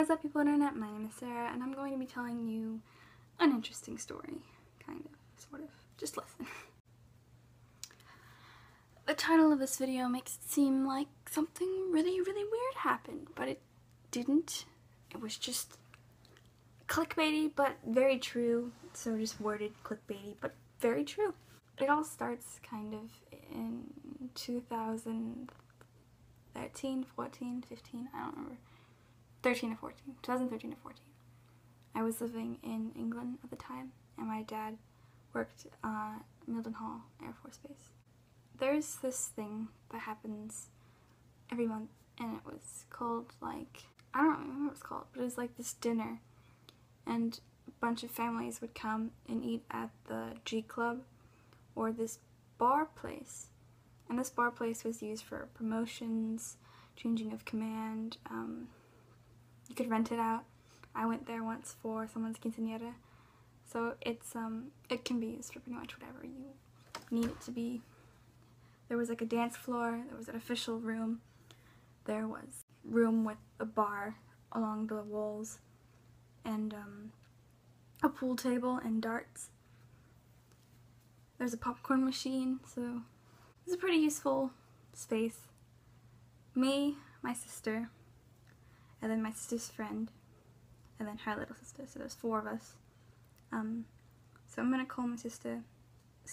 What's up, people internet? My name is Sarah, and I'm going to be telling you an interesting story. Kind of, sort of. Just listen. The title of this video makes it seem like something really weird happened, but it didn't. It was just clickbaity, but very true. So just worded clickbaity, but very true. It all starts kind of in 2013, 14, 15, I don't remember. 2013 or 14. I was living in England at the time, and my dad worked at Mildenhall Air Force Base. There's this thing that happens every month, and it was called, like, I don't remember what it was called, but it was like this dinner, and a bunch of families would come and eat at the G Club, or this bar place. And this bar place was used for promotions, changing of command. You could rent it out. I went there once for someone's quinceañera. So it's it can be used for pretty much whatever you need it to be. There was like a dance floor, there was an official room, there was a room with a bar along the walls, and a pool table and darts. There's a popcorn machine, so it was a pretty useful space. Me, my sister, and then my sister's friend, and then her little sister, so there's 4 of us. So I'm gonna call my sister's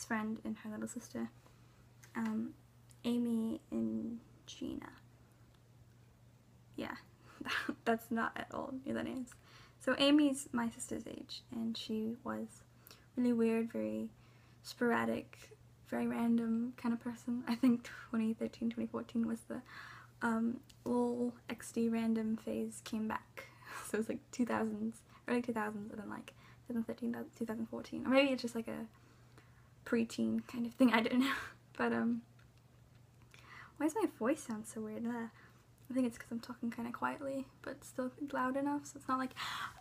friend and her little sister, Amy and Gina. Yeah, that's not at all their names. So Amy's my sister's age, and she was really weird, very sporadic, very random kind of person. I think 2013, 2014 was the LOL XD random phase came back. So it was like 2000s, early 2000s, and then like 2013, 2014. Or maybe it's just like a preteen kind of thing, I don't know. But why does my voice sound so weird? I think it's because I'm talking kind of quietly, but still loud enough, so it's not like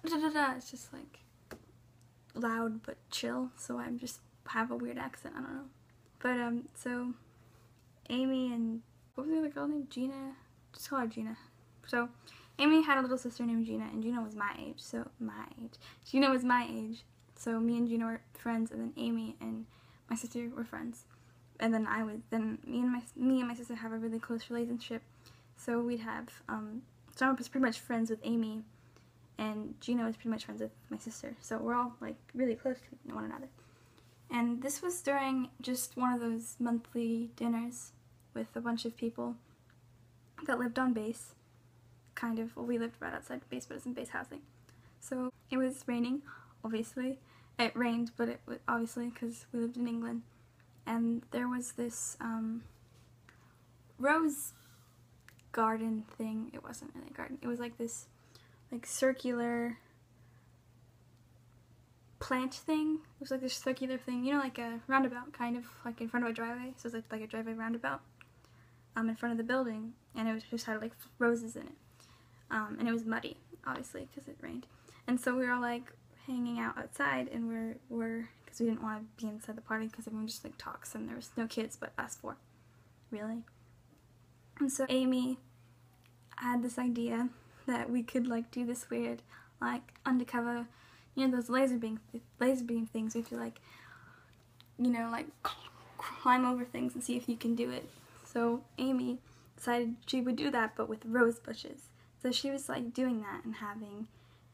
da da da, it's just like loud but chill, so I'm just have a weird accent, I don't know. But so Amy and, what was the other girl named? Gina? Just call her Gina. So Amy had a little sister named Gina, and Gina was my age, Gina was my age, so me and Gina were friends, and then Amy and my sister were friends. And then me and my sister have a really close relationship, so we'd have, so I was pretty much friends with Amy, and Gina was pretty much friends with my sister, so we're all like really close to one another. And this was during just one of those monthly dinners with a bunch of people that lived on base, kind of. Well, we lived right outside base, but it's in base housing. So it was raining, obviously. It rained, but it was obviously because we lived in England. And there was this rose garden thing. It wasn't really a garden. It was like this like circular plant thing. It was like this circular thing, you know, like a roundabout, kind of like in front of a driveway. So it was like a driveway roundabout in front of the building, and it was just had like roses in it. And it was muddy, obviously, because it rained. And so we were all like hanging out outside, and we're because we didn't want to be inside the party because everyone just like talks, and there was no kids but us 4, really. And so Amy had this idea that we could like do this weird like undercover, you know, those laser beam things. If you like, you know, like climb over things and see if you can do it. So Amy decided she would do that, but with rose bushes. So she was like doing that and having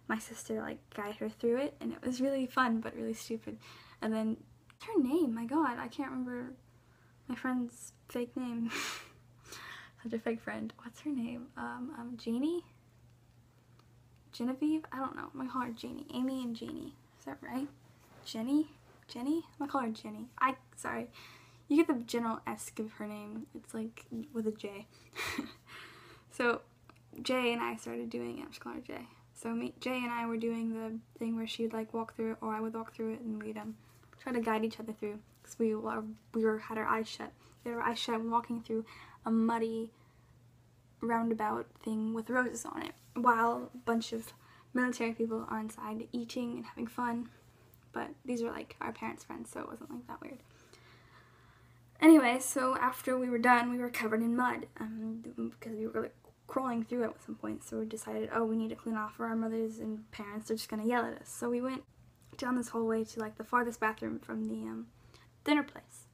my sister like guide her through it, and it was really fun but really stupid. And then her name, my god, I can't remember my friend's fake name. Such a fake friend. What's her name? Jeannie? Genevieve? I don't know. I'm gonna call her Jeannie. Amy and Jeannie. Is that right? Jenny? I'm gonna call her Jenny. Sorry. You get the general-esque of her name. It's like with a J. So Jay and I started doing it. I'm just calling her Jay. So Jay and I were doing the thing where she'd like walk through it, or I would walk through it, and we'd try to guide each other through, because we had our eyes shut. We had our eyes shut and walking through a muddy roundabout thing with roses on it, while a bunch of military people are inside eating and having fun. But these were like our parents' friends, so it wasn't like that weird. Anyway, so after we were done, we were covered in mud, because we were like crawling through it at some point, so we decided, oh, we need to clean off, or our mothers and parents are just gonna yell at us. So we went down this hallway to like the farthest bathroom from the dinner place,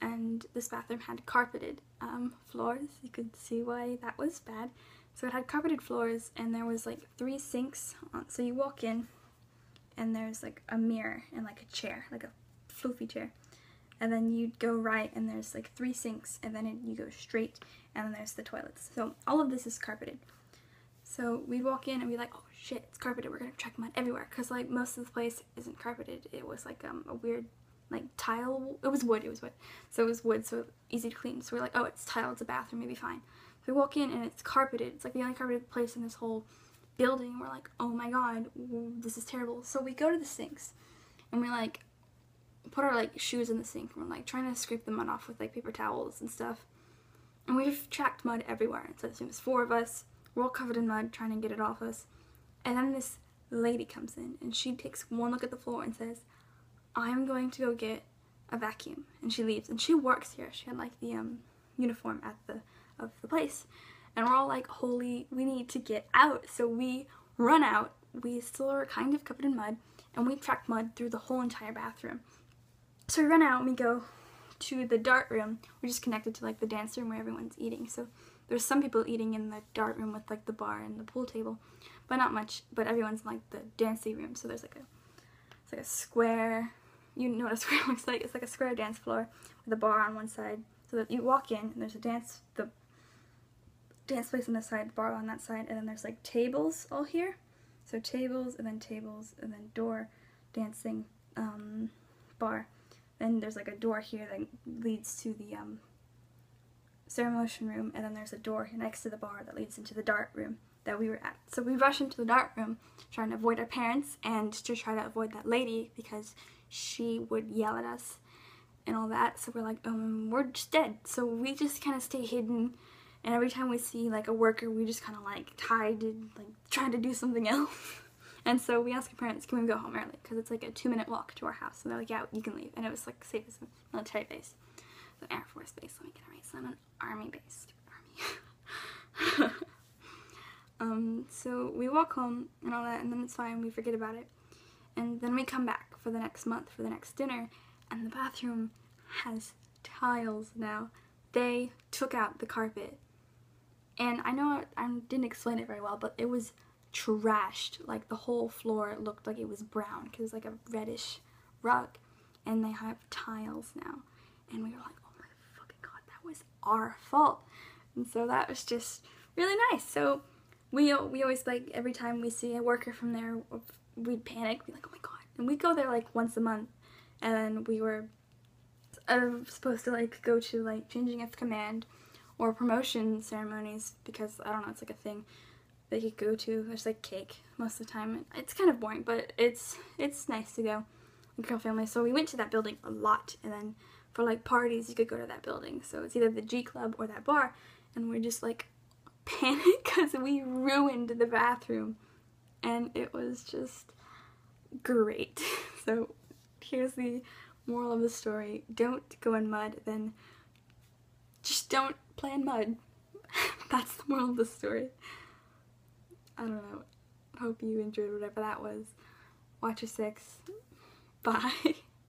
and this bathroom had carpeted floors. You could see why that was bad. So it had carpeted floors, and there was like 3 sinks. So you walk in, and there's like a mirror and like a chair, like a floofy chair. And then you go right, and there's like 3 sinks, and then you go straight, and then there's the toilets. So all of this is carpeted. So we walk in, and we're like, oh shit, it's carpeted. We're gonna track mud everywhere, because like most of the place isn't carpeted. It was like a weird like tile. It was wood. So it was wood, so easy to clean. So we're like, oh, it's tile. It's a bathroom. Maybe fine. So we walk in, and it's carpeted. It's like the only carpeted place in this whole building. We're like, oh my god, this is terrible. So we go to the sinks, and we like put our like shoes in the sink, and we're like trying to scrape the mud off with like paper towels and stuff. And we've tracked mud everywhere. So there was 4 of us. We're all covered in mud trying to get it off us. And then this lady comes in, and she takes one look at the floor and says, I'm going to go get a vacuum. And she leaves. And she works here. She had like the uniform of the place. And we're all like, holy, we need to get out. So we run out. We still are kind of covered in mud, and we tracked mud through the whole entire bathroom. So we run out, and we go to the dart room, which is connected to like the dance room where everyone's eating. So there's some people eating in the dart room with like the bar and the pool table, but not much. But everyone's in like the dancing room. So there's like it's like a square. You know what a square looks like? It's like a square dance floor with a bar on one side. So that you walk in, and there's the dance place on this side, bar on that side, and then there's like tables all here. So tables, and then door, dancing, bar. Then there's like a door here that leads to the ceremony room, and then there's a door here next to the bar that leads into the dart room that we were at. So we rush into the dart room, trying to avoid our parents and to try to avoid that lady because she would yell at us and all that. So we're like, we're just dead. So we just kind of stay hidden, and every time we see like a worker, we just kind of like hide and like try to do something else. And so we asked our parents, can we go home early? Because it's like a 2-minute walk to our house. And they're like, yeah, you can leave. And it was like safe as a military base. It's an Air Force base. Let me get it right. It's not an Army base. Stupid Army. So we walk home and all that, and then it's fine. We forget about it. And then we come back for the next month, for the next dinner. And the bathroom has tiles now. They took out the carpet. And I know I didn't explain it very well, but it was trashed. Like the whole floor looked like it was brown because it's like a reddish rug, and they have tiles now. And we were like, oh my fucking god, that was our fault. And so that was just really nice. So we always like, every time we see a worker from there, we'd panic, be like, oh my god. And we'd go there like once a month, and then we were supposed to like go to like changing of command or promotion ceremonies, because I don't know, it's like a thing that you go to. There's like cake most of the time. It's kind of boring, but it's nice to go with girl family. So we went to that building a lot, and then for like parties you could go to that building. So it's either the G Club or that bar, and we're just like panicked because we ruined the bathroom, and it was just great. So here's the moral of the story: don't go in mud, then just don't play in mud. That's the moral of the story. I don't know. Hope you enjoyed whatever that was. Watch your 6. Bye.